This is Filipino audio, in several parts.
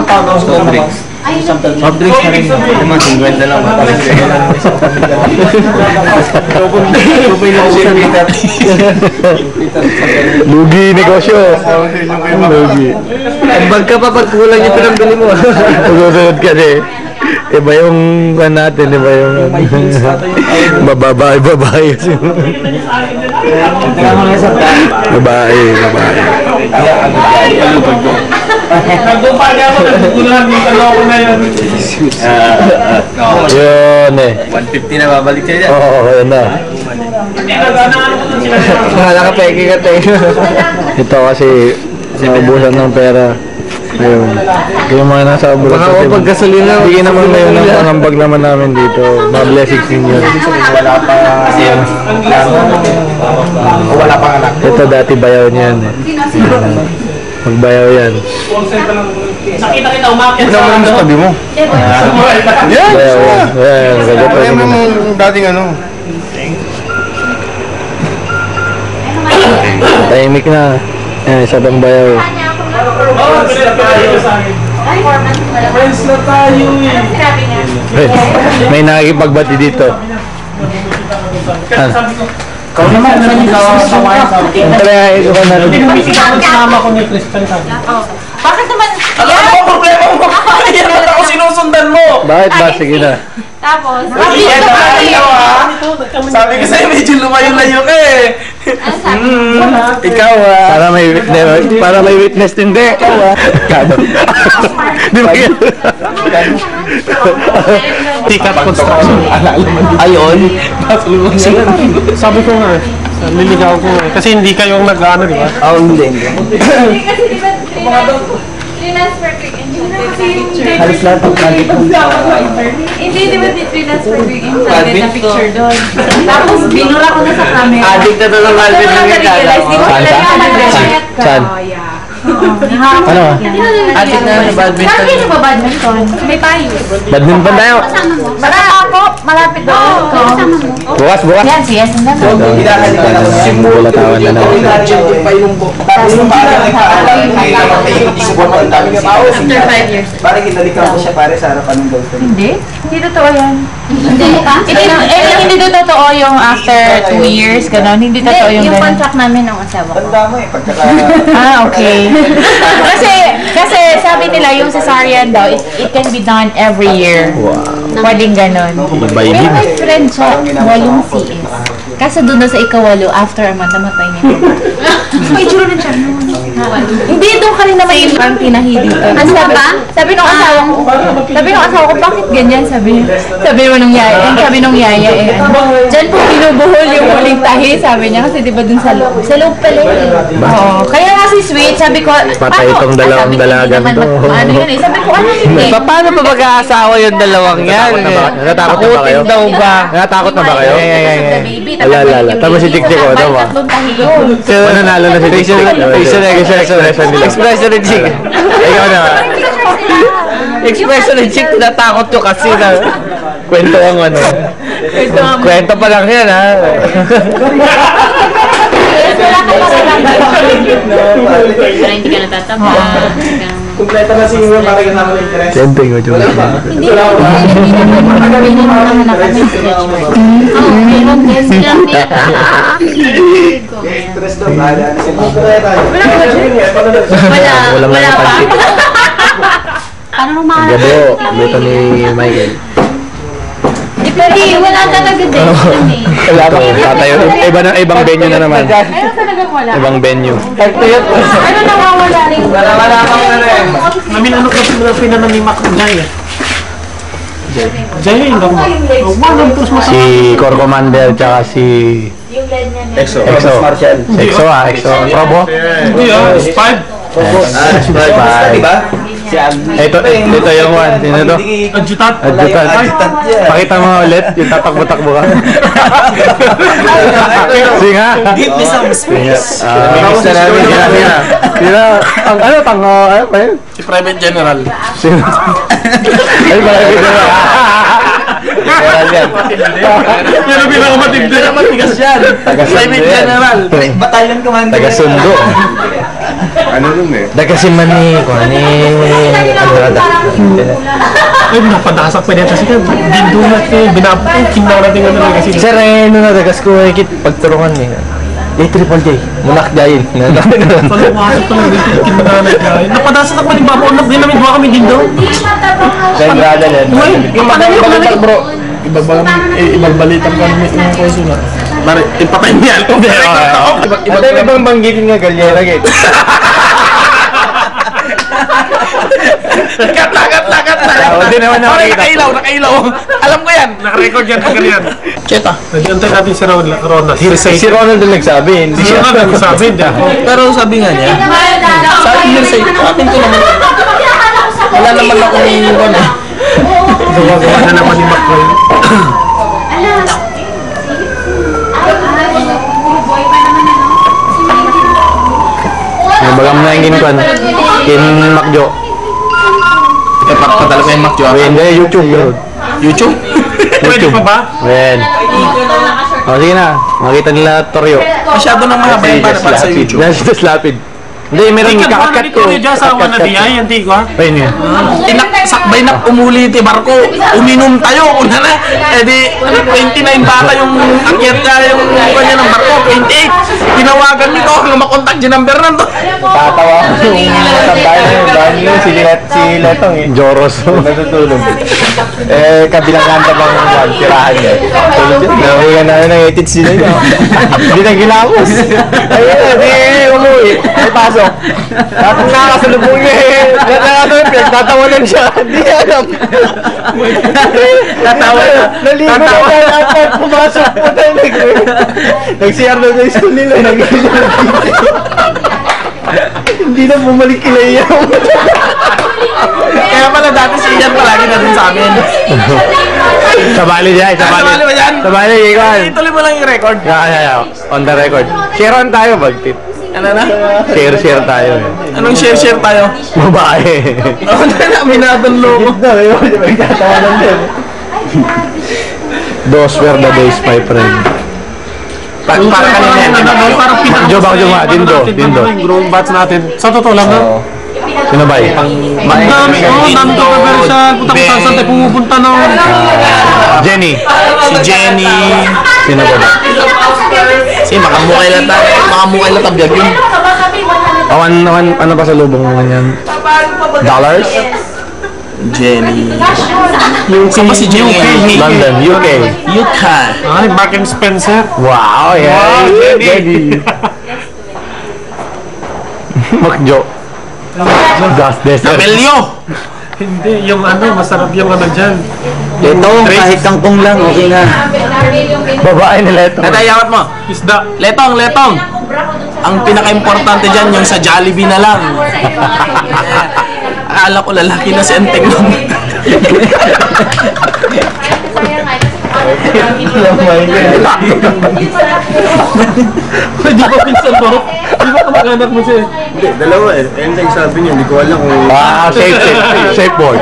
tawag sa drinks? Soft drinks na rin. Naman, 50 lang. Lugi negosyo. Lugi. Bag ka pa pag kulang yung pinambili mo. Susunod ka din. Iba yung natin, iba yung babae. Babae. Nagdupa niya ako, nagdugulan yung taloko na yun. Yun eh. 150 na babalik siya dyan. Oo, yun na. Wala ka peke ka tayo. Ito kasi naubusan ng pera. Ayun. Kaya mga nasa abroad. Baka ako pagkasalina. Bigyan naman ngayon ng pangambag naman namin dito. Mga blessings ninyo. Wala pang anak. Ito dati bayaw niyan eh. Magbayaw yan. Nakita kita umakyat Ano naman sa tabi mo? Yan! Bayaw yan. Yan. Kaya mo dating ano? Tahimik na. Yan, isa pang bayaw. Friends na tayo eh. May nakikipagbati dito. Ikaw naman, Ito ka na rin. Sinama ko ni Christian sabi. Bakit naman? Ano ba problema mo? Yan ba't ako sinusundan mo? Bakit ba? Sige na. Tapos? Yan na ayaw ah. Sabi ko sa'yo medyo lumayo-layo ka eh. Ano sabi mo? Ikaw para may witness din. Hindi. Di ba yan? Tikat construction. Ayun. Sabi ko nga, liligaw ko eh. Kasi hindi kayong nag-ano, di ba? Hindi. Kasi di ba, freelance per quick and Halos lahat ng project mo. hindi, di ba, freelance per quick and na picture doon. Tapos, binura ko na sa camera. Addict na to ng Alvin ng realize, di ba, Saan? Ano? Addict na ng badminton. Saan kayo nagpa-badminton? May payo. Badminton tayo. Baka ako, malapit doon. Bukas. Yan, siya, sandali. Bulatawan na naman. After 5 years. Parang kinalikan ko siya pare sa harapan ng girlfriend. Hindi? Hindi totoo yan. Hindi totoo yung after 2 years, gano'n. Hindi totoo yung gano'n. Yung contract namin ng asawa ko. Tanda mo eh, pagkaka... Okay. kasi sabi nila yung cesarean daw, it can be done every year. Pwedeng gano'n. Pero may friend siya, 8 CS. Kaso doon na sa ikawalo, after a month, namatay niya. May itsura rin siya. Hindi, doon ka rin naman yung parang tinahi dito. Ano sabi nung asawa ko, bakit ganyan? Sabi nung yaya eh. Diyan po binubuhol yung huling tahi, sabi niya. Kasi diba dun sa loob. Sa loob pala eh. Oo. Kaya nga si Sweet, sabi ko, Patay itong dalawang dalagan to. Ano yun eh. Sabi ko, ano yun eh. Paano pa mag-aasawa yung dalawang yan? Natatakot na ba kayo? daw ba? Natatakot na ba kayo? Wala. Tapos si Chick-Chick, ano ba? Tatlong tahi yun. Nanalo na si Chick-Chick. Expression ni Chick. Ikaw na. Expression ni Chick, natakot ko kasi na. Kwento ang ano. Kwento pa lang yan ha. Para hindi ka natatama. Kompleto na si Iwan para kasama ng interest. Siyempre ko dyan. Hindi naman meron din silang Stress daw, bahala na si Mom. Wala pa. Paano mahal? Gabo, dito ni Michael. Hindi, wala talaga din. Wala pa. Tatayo. Ibang venue na naman. Meron talagang wala. Ibang venue. Ano nawawala rin? Wala kang na rin. Namin ano kasi na pinanan ni Mac Jay eh. Jay, hindi ako. Walang terus mo Si Core Commander tsaka si Yung LED niya na. Exo. Exo. Probo. Hindi ah, 5. Diba? Ito yung one. Sino to? Adjutant. Adjutant. Pakita mo ulit yung tatakbo-takbo ka. Singa. Give me some space. Tapos na namin. Sino? Ano pa yun? Si Private General. Sino? Ay, malapit na. Pero pinakamatindi. Matigas yan. Private General. Battalion Commander. Taga-sundo. Ano nun eh? Dagasiman ni Andrada. Ay, napadasak pa niya kasi dindo natin, binapukin na natin ano na kasi. Sir, na dagas ko pagturungan eh. Triple J, munak jayin. Palawasok pa lang, nagtikin mo na nagkain. Napadasak pa ni Babo, di namin buha kami dindo. Dahil brada yan. Yung Balitan bro. Ibagbalitan ka namin yung question na. Mari, ipatay niya. Ibang banggitin nga galyera gate. Lagat na. Hindi naman nakakita. Nakailaw. Alam ko yan. Nakarecord yan. Ganyan. Cheta. Nag-antay natin si Ronald. Si Ronald din nagsabi, hindi Si siya. Ronald nagsabi. Pero sabi nga niya, sabi niya sa atin ko naman, wala naman ako iiwan eh. Gawa na naman ni McCoy. Bagam na yung kinkuan. Kin Macjo. Padala ko yung Mac Joa. Hindi, YouTube. YouTube? Pwede pa ba? Wen. O, sige na. Makita nila Toryo. Masyado nang mahaba yung para sa YouTube. Just lapid. Hindi, meron Hindi ka ba kakat ko. dyan sa wana diya? Hindi ko ha? Ayun yun. Sakbay na umuli ti barko, uminom tayo, una na. Eh di, 29 bata yung akyat niya, yung kanya ng barko, 28. Tinawagan nito, lumakontak yung number na to. Tatawa ko yung kabayan na yung bahan yun, si Letong eh. Joros. Natutulog. Kabilang kanta bang tirahan niya. Nahuyan namin ng etits sila niya. Hindi na ginapos. Ayun, di umuwi. Ay pasok. Tapos nakakasalubong niya eh. Tatawanan siya. Hindi alam. Naligo na tayo at pumasok po tayo. Nag-CR na sa school nila. Hindi na bumalik kila iyaw. Kaya pala dati si Ian palagi na rin sa amin. Sabali siya, Sabali ba yan? Sabali, ikaw. Ituloy mo lang yung record. Yeah. On the record. Share on tayo, bagtip. Ano na? Share tayo. Anong share tayo? Babae. Ano na, minadong loko. Those were the days, my friend. Para kanina yan. Parang Bakjo, Dindo. Yung growing bats natin. Sa totoo lang ha? Sino ba yun? Ang dami ko, nandito ka pero siya. Punta ko saan tayo pumupunta noon. Jenny. Si Jenny. Sino ba ba? Si makamukay lang tayo. Makamukay lang tabiyag yun. Ano ba sa lubong mo yan? Dollars? Jenny. Saan ba si Jenny? London, UK. UK. Ay, Mark and Spencer. Wow, yeah. Jenny. Makjo. Gas desert. Amelio. Hindi, yung ano, masarap yung ano dyan. Ito, kahit kangkong lang, okay na. Babae nila ito. Natayawat mo. Isda. Letong. Ang pinaka-importante dyan yung sa Jollibee na lang. Akala ko lalaki na si Enteng lang. Di ba pinsan mo? Di ba kamag-anak mo siya? Hindi, dalawa eh. Ending sabi niyo, hindi ko alam kung... Safe board.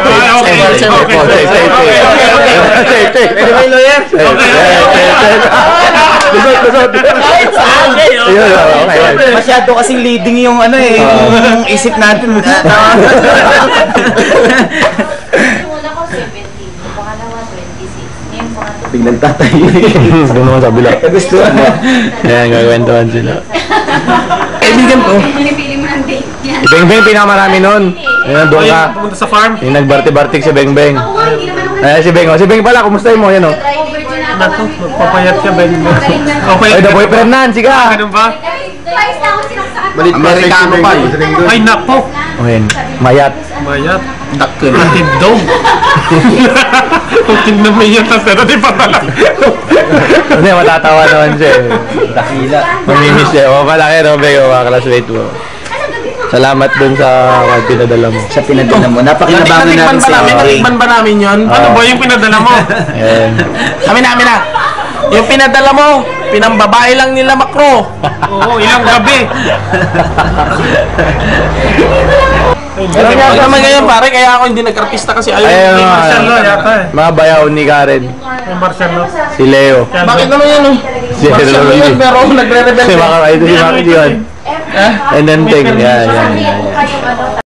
Safe. Anyway, lawyer! Masyado kasing leading yung ano eh, yung isip natin. Biglang tatay. Gusto naman sa bila. Gusto na. Ayan, gagwentuhan sila. Kaibigan ko. Si Bengbeng pinakamarami nun. Ayan, doon ka. Pumunta sa farm. Yung nagbarti-bartik si Bengbeng. Ayan si Beng. Si Beng pala, kumusta mo? Yan o. Nato, magpapayat ka, Ben. Ay, the boyfriend na, siga. Ganun ba? Malit pa Amerikano pa eh. Ay, nako. Ayan, mayat. Mayat. Dakkel. Tindog. Kung tingnan mo yan, pero di pa talaga. Hindi, matatawa naman siya. Dakila. Mamimiss siya. O, malaki no, Beng, mga classmate mo. Salamat dun sa pinadala mo. Sa pinadala mo. Napakinabangan natin sa Natikman ba namin yun? Ano ba yung pinadala mo? Ayan. Amin na. Yung pinadala mo, pinambabae lang nila Macro. Oo, ilang gabi. Ano naman ganyan pare, kaya ako hindi nag-artista kasi ayaw. Ayun, May Marcel Lo yata eh. mga bayaw ni Karen. May Marcel Lo. Si Leo. Bakit naman yan? Si Marcel Leo. yun, pero nagre-rebel. Si Maka, ito si Maki yun. And then Teng. Yan.